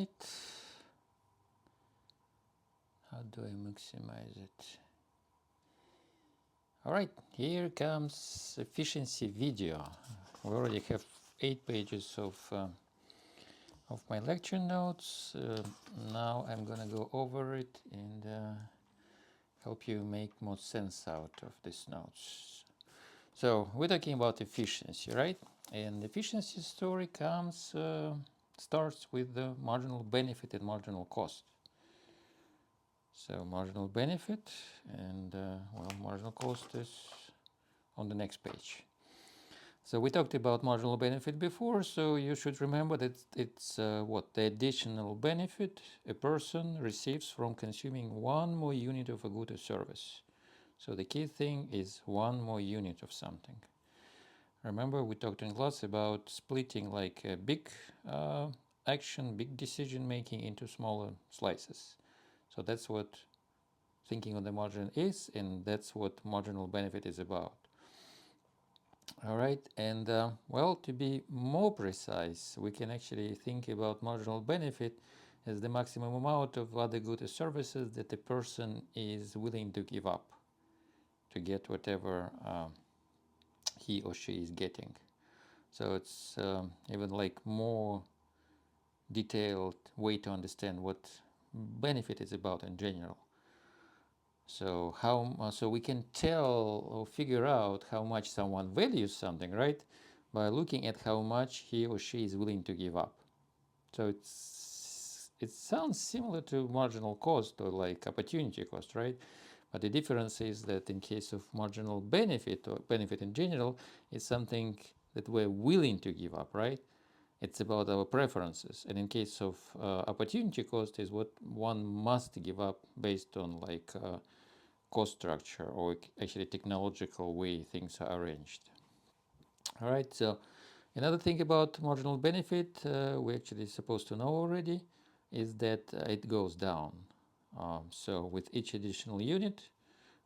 right. How do I maximize it? All right, here comes efficiency video. We already have 8 pages of my lecture notes. Now I'm gonna go over it and help you make more sense out of these notes. So we're talking about efficiency, right? And efficiency story starts with the marginal benefit and marginal cost. So marginal benefit and well, marginal cost is on the next page. So we talked about marginal benefit before, so you should remember that it's what the additional benefit a person receives from consuming one more unit of a good or service. So the key thing is one more unit of something. Remember we talked in class about splitting like a big action, big decision making into smaller slices. So that's what thinking on the margin is, and that's what marginal benefit is about. All right, and well, to be more precise, we can actually think about marginal benefit as the maximum amount of other goods or services that a person is willing to give up to get whatever he or she is getting. So it's even like more detailed way to understand what benefit is about in general. So so we can tell or figure out how much someone values something, right? By looking at how much he or she is willing to give up. So it sounds similar to marginal cost or like opportunity cost, right? But the difference is that in case of marginal benefit or benefit in general, it's something that we're willing to give up, right? It's about our preferences. And in case of opportunity cost is what one must give up based on like cost structure or actually technological way things are arranged. All right, so another thing about marginal benefit we actually supposed to know already is that it goes down. So with each additional unit,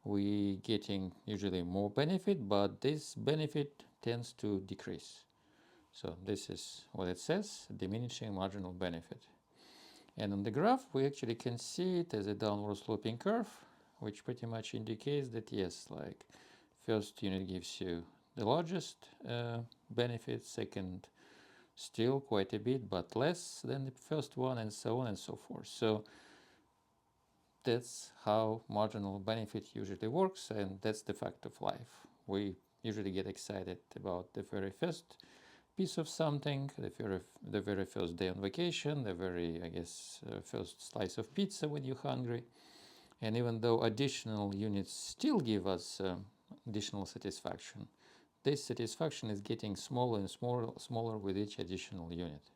we getting usually more benefit, but this benefit tends to decrease. So this is what it says, diminishing marginal benefit. And on the graph, we actually can see it as a downward sloping curve, which pretty much indicates that yes, like first unit gives you the largest benefit, second still quite a bit, but less than the first one, and so on and so forth. So that's how marginal benefit usually works, and that's the fact of life. We usually get excited about the very first piece of something, the very first day on vacation, the very, I guess, first slice of pizza when you're hungry. And even though additional units still give us additional satisfaction, this satisfaction is getting smaller and smaller with each additional unit.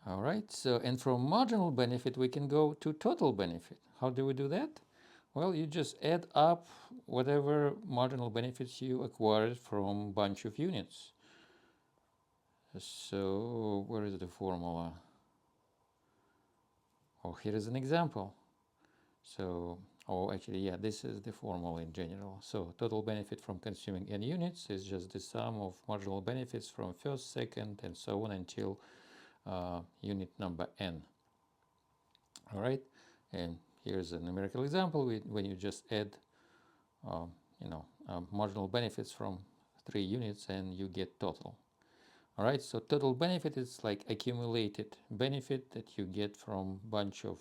All right, so and from marginal benefit we can go to total benefit. How do we do that? Well, you just add up whatever marginal benefits you acquired from a bunch of units. So where is the formula? Oh, here is an example. So, oh, actually, yeah, this is the formula in general. So total benefit from consuming n units is just the sum of marginal benefits from first, second, and so on until unit number n. All right, and here's a numerical example when you just add, marginal benefits from 3 units and you get total. All right, so total benefit is like accumulated benefit that you get from bunch of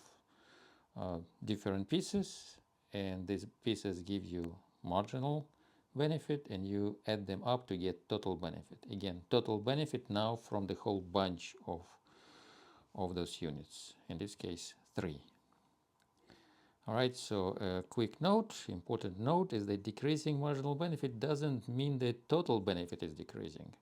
different pieces, and these pieces give you marginal benefit and you add them up to get total benefit. Again, total benefit now from the whole bunch of those units, in this case 3. All right, so a quick note, important note is that decreasing marginal benefit doesn't mean that total benefit is decreasing.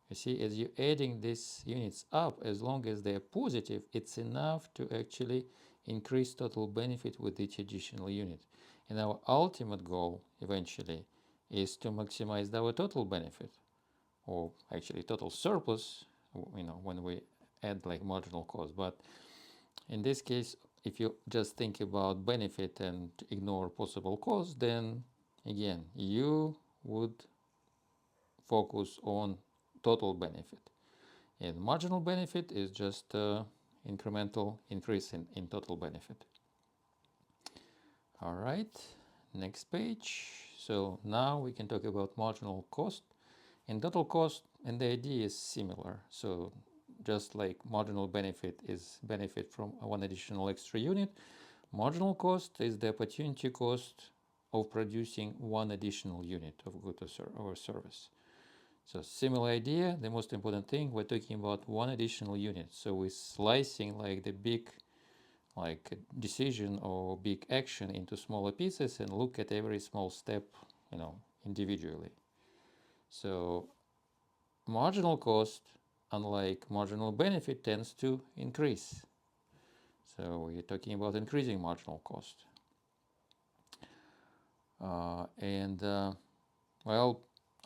You see, as you're adding these units up, as long as they're positive, it's enough to actually increase total benefit with each additional unit. And our ultimate goal eventually is to maximize our total benefit, or actually total surplus, when we add like marginal cost. But in this case, if you just think about benefit and ignore possible cost, then again, you would focus on total benefit. And marginal benefit is just incremental increase in total benefit. All right, next page. So now we can talk about marginal cost and total cost, and the idea is similar. So just like marginal benefit is benefit from one additional extra unit, marginal cost is the opportunity cost of producing one additional unit of good or service. So similar idea, the most important thing, we're talking about one additional unit. So we're slicing like the big like decision or big action into smaller pieces and look at every small step, individually. So marginal cost, unlike marginal benefit, tends to increase. So we're talking about increasing marginal cost. Well,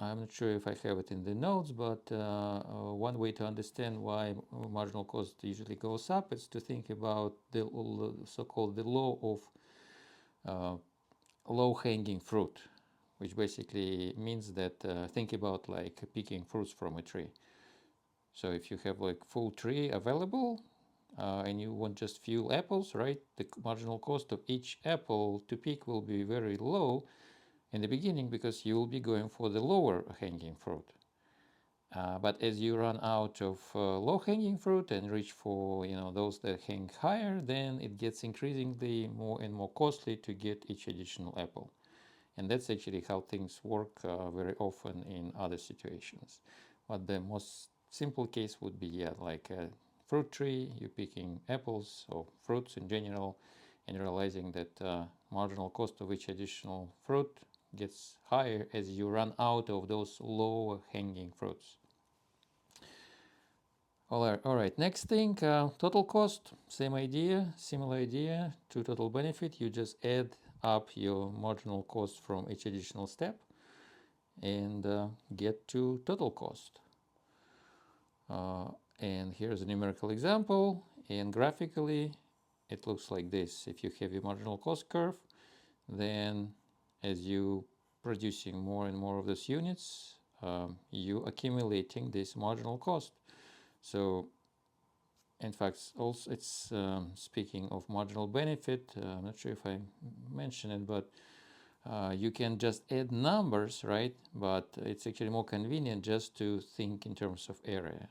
I'm not sure if I have it in the notes, but one way to understand why marginal cost usually goes up is to think about the so-called the law of low-hanging fruit, which basically means that think about like picking fruits from a tree. So if you have like full tree available and you want just few apples, right? The marginal cost of each apple to pick will be very low in the beginning because you will be going for the lower hanging fruit. But as you run out of low hanging fruit and reach for those that hang higher, then it gets increasingly more and more costly to get each additional apple. And that's actually how things work very often in other situations. But the most simple case would be like a fruit tree, you're picking apples or fruits in general, and realizing that marginal cost of each additional fruit gets higher as you run out of those lower hanging fruits. All right. Next thing, total cost, same idea, similar idea to total benefit. You just add up your marginal cost from each additional step and get to total cost. And here's a numerical example, and graphically it looks like this. If you have a marginal cost curve, then as you producing more and more of those units, you accumulating this marginal cost. So in fact, also it's speaking of marginal benefit. I'm not sure if I mentioned it, but you can just add numbers, right? But it's actually more convenient just to think in terms of area.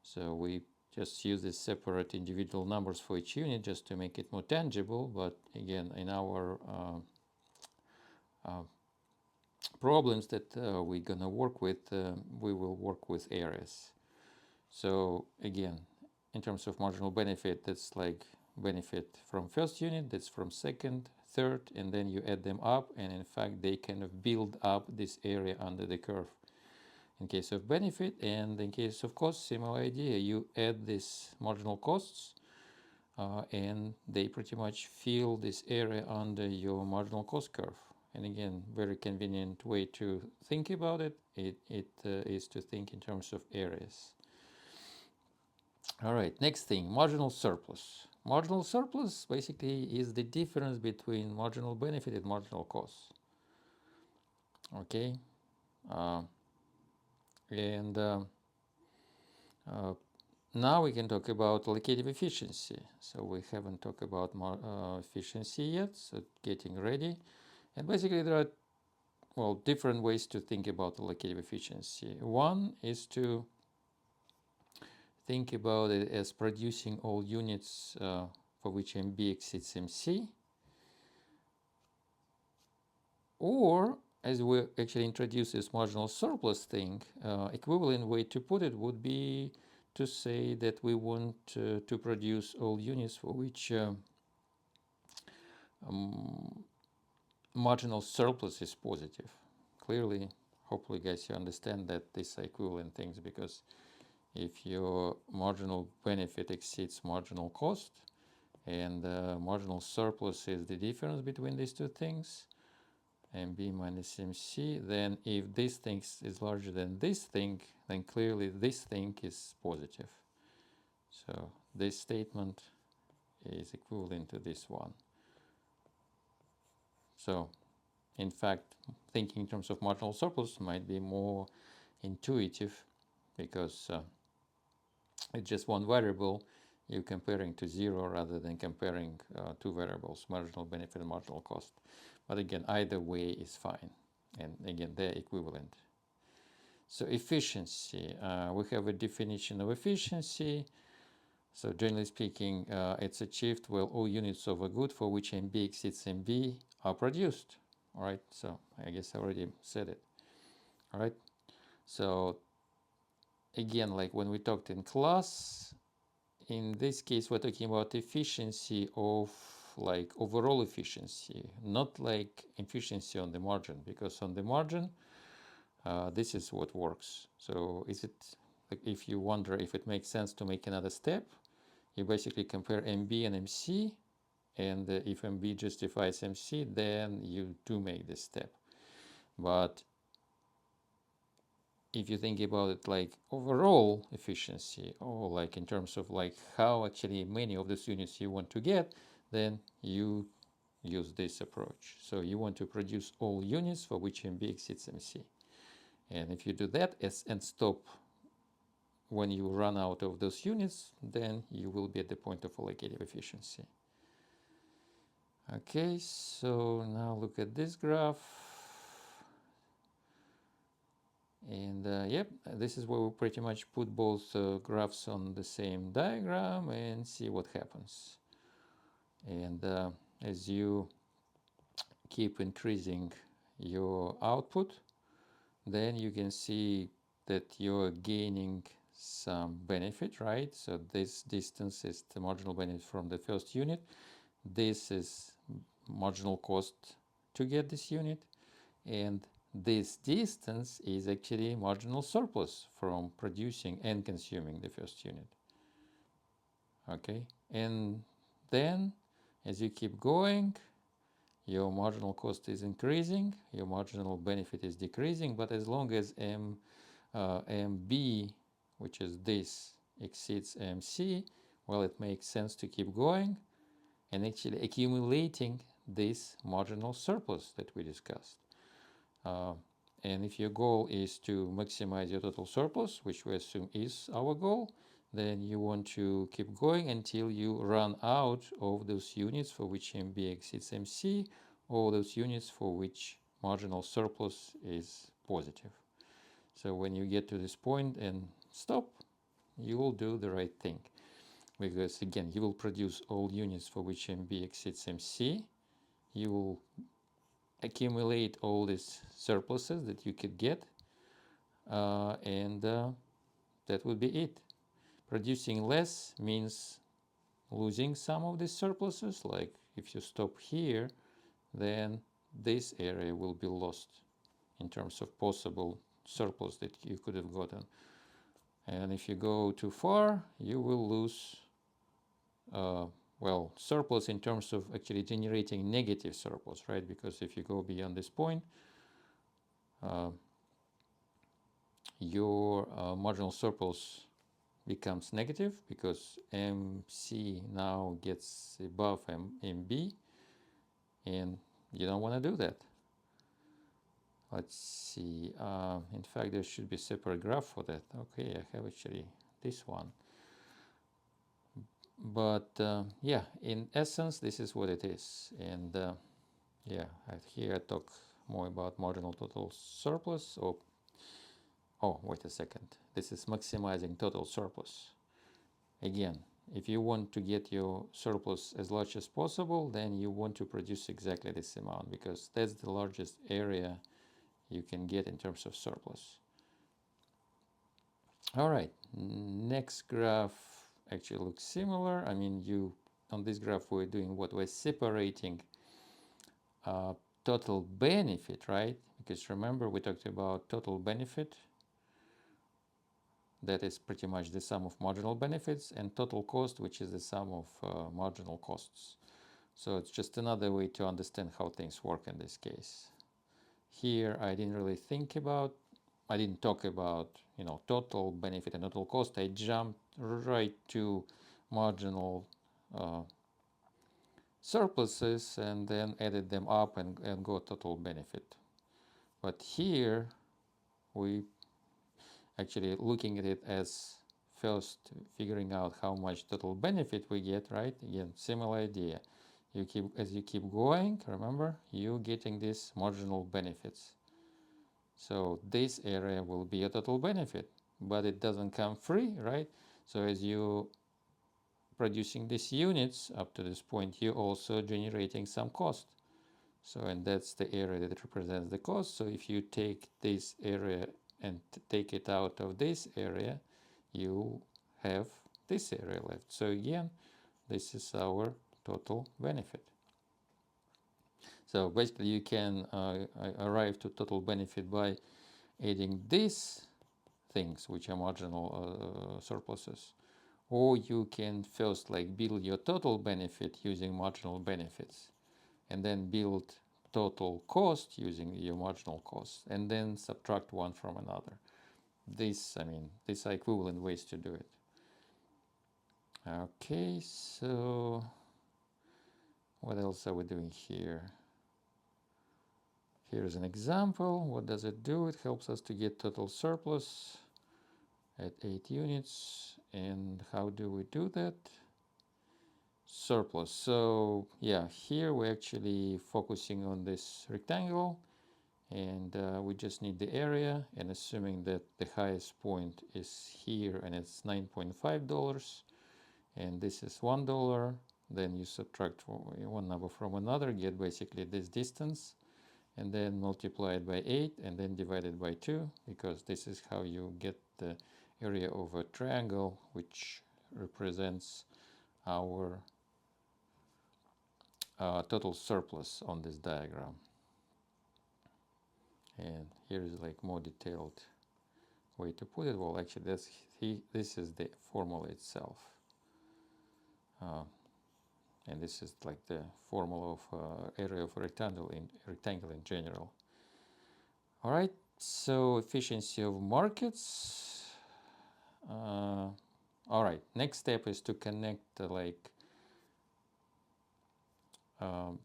So we just use these separate individual numbers for each unit just to make it more tangible. But again, in our problems that we're gonna work with, we will work with areas. So again, in terms of marginal benefit, that's like benefit from first unit, that's from second, third, and then you add them up, and in fact they kind of build up this area under the curve. In case of benefit, and in case of cost, similar idea, you add these marginal costs and they pretty much fill this area under your marginal cost curve. And again, very convenient way to think about it, is to think in terms of areas. All right, next thing, marginal surplus. Marginal surplus basically is the difference between marginal benefit and marginal cost. Okay, and now we can talk about allocative efficiency. So we haven't talked about efficiency yet, so getting ready. And basically there are, different ways to think about allocative efficiency. One is to think about it as producing all units for which MB exceeds MC, or as we actually introduce this marginal surplus thing, equivalent way to put it would be to say that we want to produce all units for which marginal surplus is positive. Clearly, hopefully guys you understand that these are equivalent things, because if your marginal benefit exceeds marginal cost and marginal surplus is the difference between these two things, MB minus MC, then if this thing is larger than this thing, then clearly this thing is positive. So this statement is equivalent to this one. So in fact, thinking in terms of marginal surplus might be more intuitive because it's just one variable. You're comparing to zero rather than comparing two variables, marginal benefit and marginal cost. But again, either way is fine. And again, they're equivalent. So efficiency, we have a definition of efficiency. So generally speaking, it's achieved while all units of a good for which MB exceeds MB are produced. All right, so I guess I already said it. All right, so again, like when we talked in class, in this case, we're talking about efficiency of like overall efficiency, not like efficiency on the margin, because on the margin, this is what works. So is it, like, if you wonder if it makes sense to make another step, you basically compare MB and MC, and if MB justifies MC, then you do make this step. But if you think about it like overall efficiency, or like in terms of like how actually many of these units you want to get, then you use this approach. So you want to produce all units for which MB exceeds MC. And if you do that and stop when you run out of those units, then you will be at the point of allocative efficiency. Okay, so now look at this graph. And yep, this is where we pretty much put both graphs on the same diagram and see what happens. And as you keep increasing your output, then you can see that you're gaining some benefit, right? So this distance is the marginal benefit from the first unit. This is marginal cost to get this unit. And this distance is actually marginal surplus from producing and consuming the first unit. Okay, and then as you keep going, your marginal cost is increasing, your marginal benefit is decreasing, but as long as MB, which is this, exceeds MC, well, it makes sense to keep going and actually accumulating this marginal surplus that we discussed. And if your goal is to maximize your total surplus, which we assume is our goal, then you want to keep going until you run out of those units for which MB exceeds MC, or those units for which marginal surplus is positive. So when you get to this point and stop, you will do the right thing. Because again, you will produce all units for which MB exceeds MC. You will accumulate all these surpluses that you could get, and that would be it. Producing less means losing some of these surpluses. Like if you stop here, then this area will be lost in terms of possible surplus that you could have gotten. And if you go too far, you will lose well, surplus in terms of actually generating negative surplus, right? Because if you go beyond this point, your marginal surplus becomes negative because MC now gets above MB, and you don't want to do that. Let's see, in fact there should be a separate graph for that. Okay, I have actually this one. But yeah, in essence, this is what it is. And yeah, here I talk more about marginal total surplus. Oh, wait a second. This is maximizing total surplus. Again, if you want to get your surplus as large as possible, then you want to produce exactly this amount, because that's the largest area you can get in terms of surplus. All right, next graph actually looks similar. I mean, on this graph we're doing what we're separating total benefit, right? Because remember we talked about total benefit. That is pretty much the sum of marginal benefits, and total cost, which is the sum of marginal costs. So it's just another way to understand how things work in this case. Here I didn't really I didn't talk about, total benefit and total cost. I jumped right to marginal surpluses and then added them up and got total benefit. But here actually looking at it as first figuring out how much total benefit we get, right? Again, similar idea. As you keep going, remember, you're getting these marginal benefits. So this area will be a total benefit, but it doesn't come free, right? So as you producing these units up to this point, you're also generating some cost. So, and that's the area that represents the cost. So if you take this area and take it out of this area, you have this area left. So again, this is our total benefit. So basically you can arrive to total benefit by adding these things, which are marginal surpluses. Or you can first like build your total benefit using marginal benefits, and then build total cost using your marginal cost, and then subtract one from another. These are equivalent ways to do it. Okay, so what else are we doing here? Here's an example. What does it do? It helps us to get total surplus at 8 units. And how do we do that? Surplus. So yeah, here we're actually focusing on this rectangle, and we just need the area, and assuming that the highest point is here and it's $9.5 and this is $1, then you subtract one number from another, get basically this distance, and then multiply it by 8 and then divide it by 2, because this is how you get the area of a triangle, which represents our total surplus on this diagram. And here is like more detailed way to put it. Well, actually, this is the formula itself, and this is like the formula of area of a rectangle in general. All right. So efficiency of markets. All right. Next step is to connect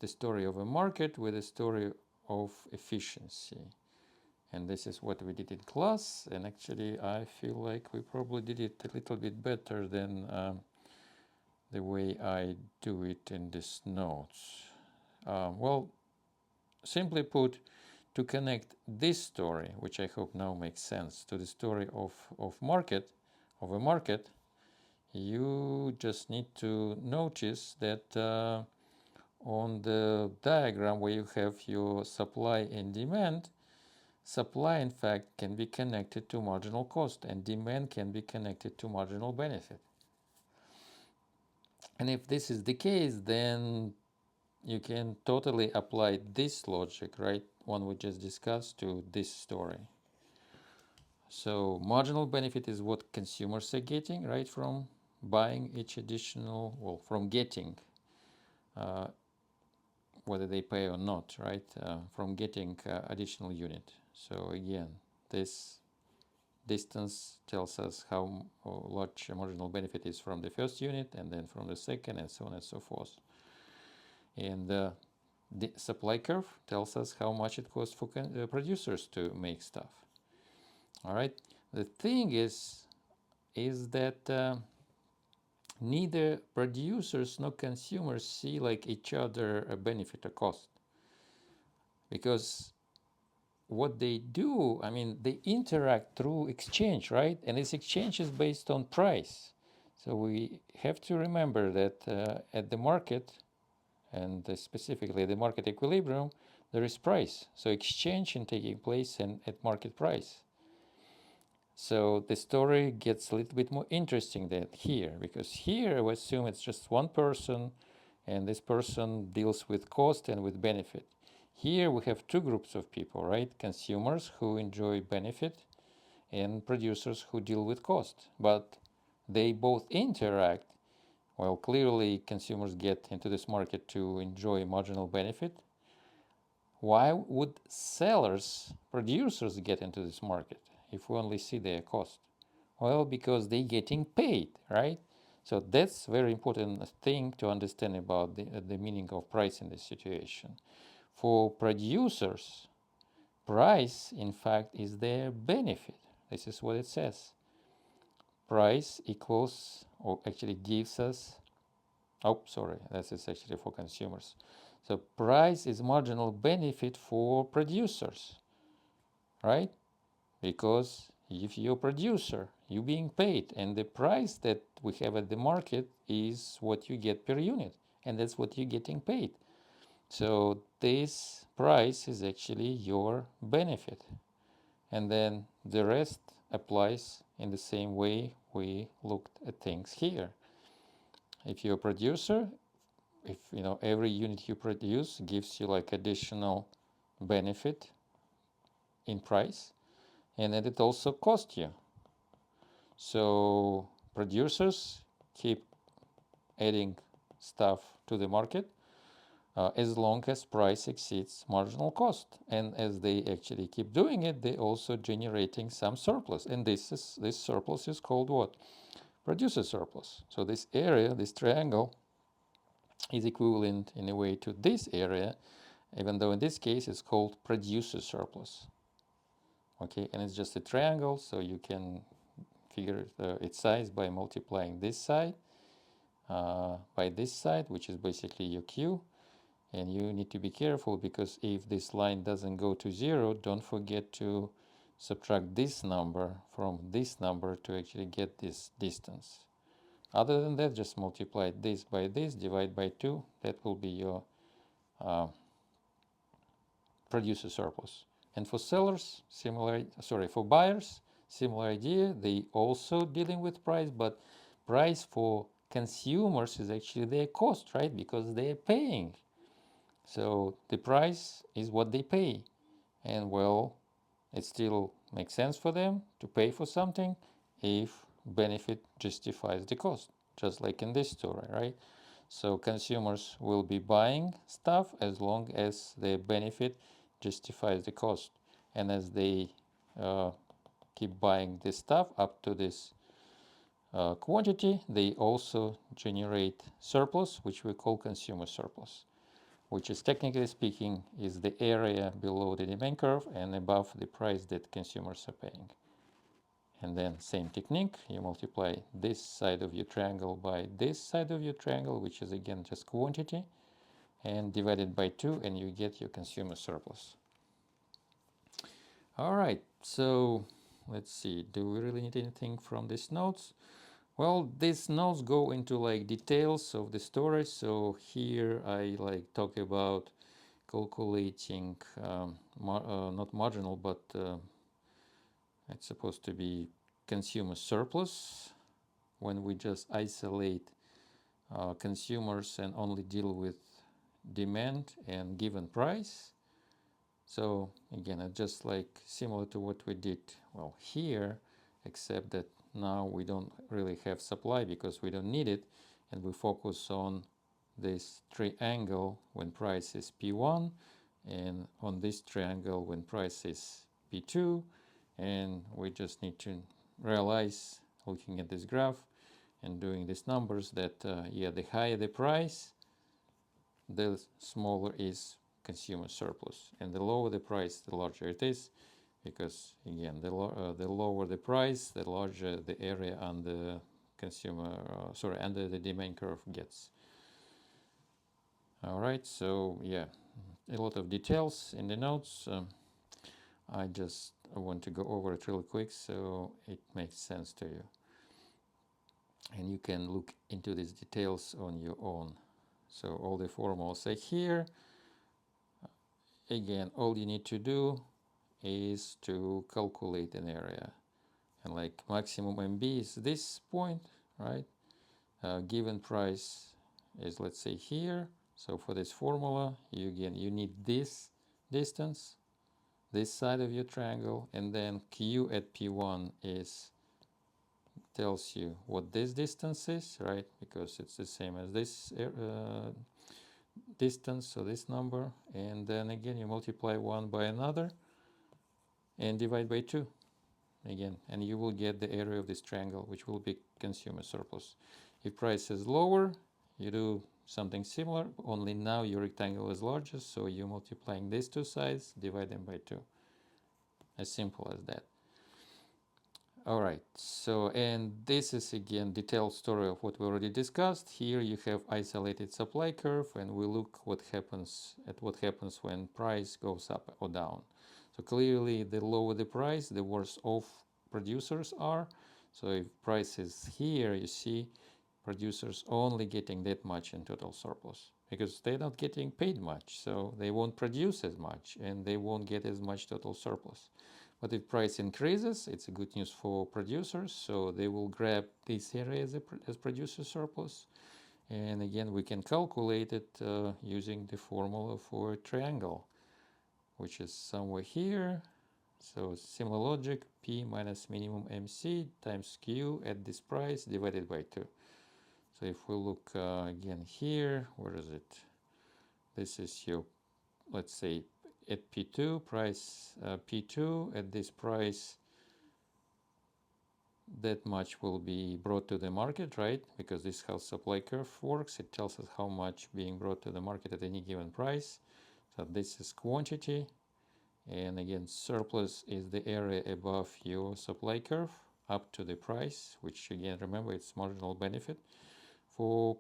the story of a market with the story of efficiency. And this is what we did in class, and actually I feel like we probably did it a little bit better than the way I do it in these notes. Well, simply put, to connect this story, which I hope now makes sense, to the story of a market, you just need to notice that on the diagram where you have your supply and demand, supply, in fact, can be connected to marginal cost, and demand can be connected to marginal benefit. And if this is the case, then you can totally apply this logic, right, one we just discussed, to this story. So marginal benefit is what consumers are getting, right, from buying each additional, well, from getting, whether they pay or not, right, from getting additional unit. So again, this distance tells us how large a marginal benefit is from the first unit, and then from the second, and so on and so forth. And the supply curve tells us how much it costs for producers to make stuff. All right. The thing is that neither producers nor consumers see like each other a benefit or cost, because what they do, they interact through exchange, right? And this exchange is based on price. So we have to remember that at the market, and specifically the market equilibrium, there is price. So exchange is taking place at market price. So the story gets a little bit more interesting than here, because here we assume it's just one person, and this person deals with cost and with benefit. Here we have two groups of people, right? Consumers who enjoy benefit and producers who deal with cost. But they both interact. Well, clearly consumers get into this market to enjoy marginal benefit. Why would producers get into this market if we only see their cost? Well, because they're getting paid, right? So that's very important thing to understand about the meaning of price in this situation. For producers, price, in fact, is their benefit. This is what it says. Price equals, or actually gives us, oh, sorry, that is actually for consumers. So price is marginal benefit for producers, right? Because if you're a producer, you're being paid, and the price that we have at the market is what you get per unit, and that's what you're getting paid. So this price is actually your benefit, and then the rest applies in the same way we looked at things here. If you're a producer, if every unit you produce gives you like additional benefit in price, and then it also costs you. So producers keep adding stuff to the market as long as price exceeds marginal cost, and as they actually keep doing it, they also generating some surplus, and this surplus is called what? Producer surplus. So this area, this triangle, is equivalent in a way to this area, even though in this case it's called producer surplus. Okay, and it's just a triangle, so you can figure its size by multiplying this side by this side, which is basically your Q. And you need to be careful, because if this line doesn't go to 0, don't forget to subtract this number from this number to actually get this distance. Other than that, just multiply this by this, divide by 2. That will be your producer surplus. And for sellers, for buyers, similar idea. They also dealing with price, but price for consumers is actually their cost, right? Because they're paying. So the price is what they pay. And well, it still makes sense for them to pay for something if benefit justifies the cost, just like in this story, right? So consumers will be buying stuff as long as the benefit justifies the cost. And as they keep buying this stuff up to this quantity, they also generate surplus, which we call consumer surplus, which is technically speaking is the area below the demand curve and above the price that consumers are paying. And then same technique, you multiply this side of your triangle by this side of your triangle, which is again just quantity, and divide it by 2, and you get your consumer surplus. All right, so let's see, do we really need anything from these notes? Well, these notes go into like details of the story. So here I like talk about calculating not marginal, but it's supposed to be consumer surplus, when we just isolate consumers and only deal with demand and given price. So again, it's just like similar to what we did well here, except that now we don't really have supply because we don't need it, and we focus on this triangle when price is P1, and on this triangle when price is P2, and we just need to realize, looking at this graph and doing these numbers, that yeah, the higher the price, the smaller is consumer surplus, and the lower the price, the larger it is, because again, the lower the price, the larger the area under under the demand curve gets. All right, so yeah, a lot of details in the notes. I just want to go over it really quick so it makes sense to you, and you can look into these details on your own. So all the formulas are here. Again, all you need to do is to calculate an area, and like maximum MB is this point, right? Given price is, let's say, here. So for this formula, you need this distance, this side of your triangle, and then Q at P1 tells you what this distance is, right? Because it's the same as this distance, so this number, and then again you multiply one by another and divide by 2 again, and you will get the area of this triangle, which will be consumer surplus. If price is lower, you do something similar, only now your rectangle is larger, so you're multiplying these two sides, divide them by 2. As simple as that. All right, so and this is again detailed story of what we already discussed. Here you have isolated supply curve, and we look what happens when price goes up or down. So clearly, the lower the price, the worse off producers are. So if price is here, you see producers only getting that much in total surplus because they're not getting paid much, so they won't produce as much and they won't get as much total surplus. But if price increases, it's a good news for producers, so they will grab this area as producer surplus. And again, we can calculate it using the formula for a triangle, which is somewhere here. So similar logic, P minus minimum MC times Q at this price divided by 2. So if we look again here, where is it? This is your, let's say, at P2 price, P2 at this price, that much will be brought to the market, right? Because this is how supply curve works. It tells us how much being brought to the market at any given price. So this is quantity. And again, surplus is the area above your supply curve up to the price, which again, remember, it's marginal benefit for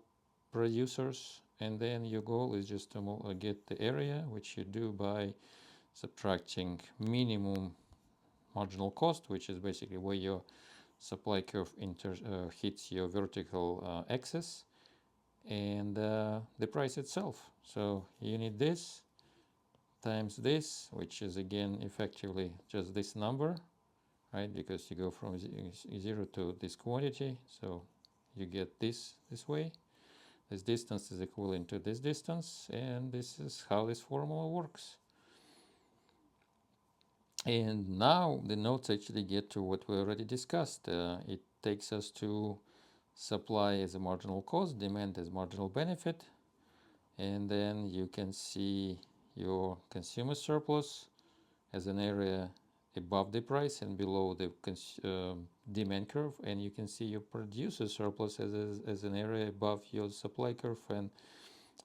producers. And then your goal is just to get the area, which you do by subtracting minimum marginal cost, which is basically where your supply curve hits your vertical axis, and the price itself. So you need this times this, which is again effectively just this number, right? Because you go from 0 to this quantity, so you get this way. This distance is equivalent to this distance, and this is how this formula works. And now the notes actually get to what we already discussed. It takes us to supply as a marginal cost, demand as marginal benefit, and then you can see your consumer surplus as an area above the price and below the demand curve, and you can see your producer surplus as an area above your supply curve and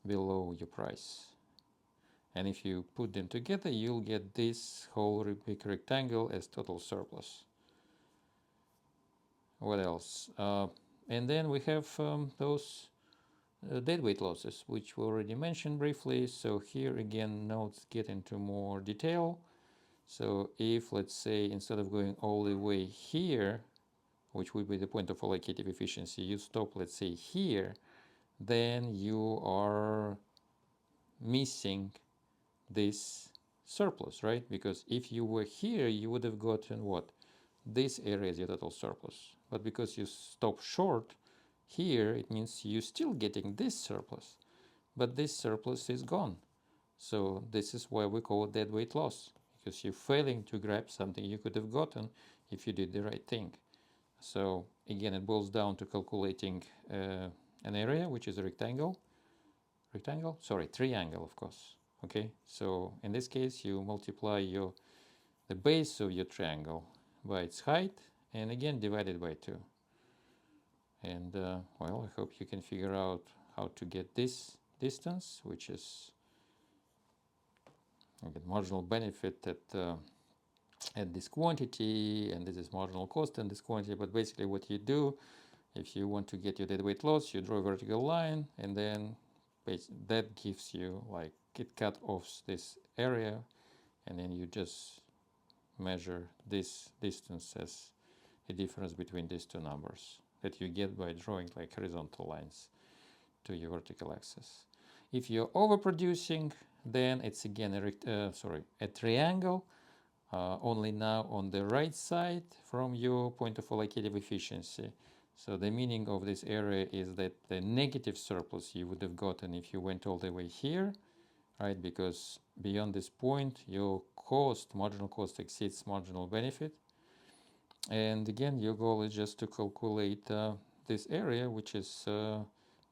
below your price. And if you put them together, you'll get this whole big rectangle as total surplus. What else? And then we have those deadweight losses, which we already mentioned briefly. So here again, notes get into more detail. So if, let's say, instead of going all the way here, which would be the point of allocative efficiency, you stop, let's say, here, then you are missing this surplus, right? Because if you were here, you would have gotten what? This area is your total surplus. But because you stop short here, it means you're still getting this surplus. But this surplus is gone. So this is why we call it deadweight loss, because you're failing to grab something you could have gotten if you did the right thing. So again, it boils down to calculating an area, which is a triangle, of course. Okay, so in this case, you multiply the base of your triangle by its height, and again divide it by 2. And well, I hope you can figure out how to get this distance, which is marginal benefit at this quantity, and this is marginal cost in this quantity. But basically what you do, if you want to get your deadweight loss, you draw a vertical line, and then that gives you, like, it cut off this area, and then you just measure this distance as a difference between these two numbers that you get by drawing like horizontal lines to your vertical axis. If you're overproducing, then it's again a triangle, only now on the right side from your point of allocative efficiency. So the meaning of this area is that the negative surplus you would have gotten if you went all the way here, right? Because beyond this point, your marginal cost exceeds marginal benefit. And again, your goal is just to calculate this area, which is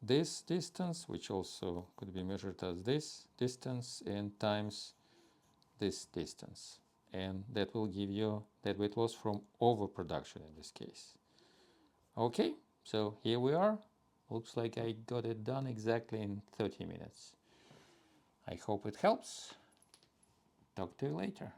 this distance, which also could be measured as this distance, and times this distance. And that will give you deadweight loss from overproduction in this case. Okay, so here we are. Looks like I got it done exactly in 30 minutes. I hope it helps. Talk to you later.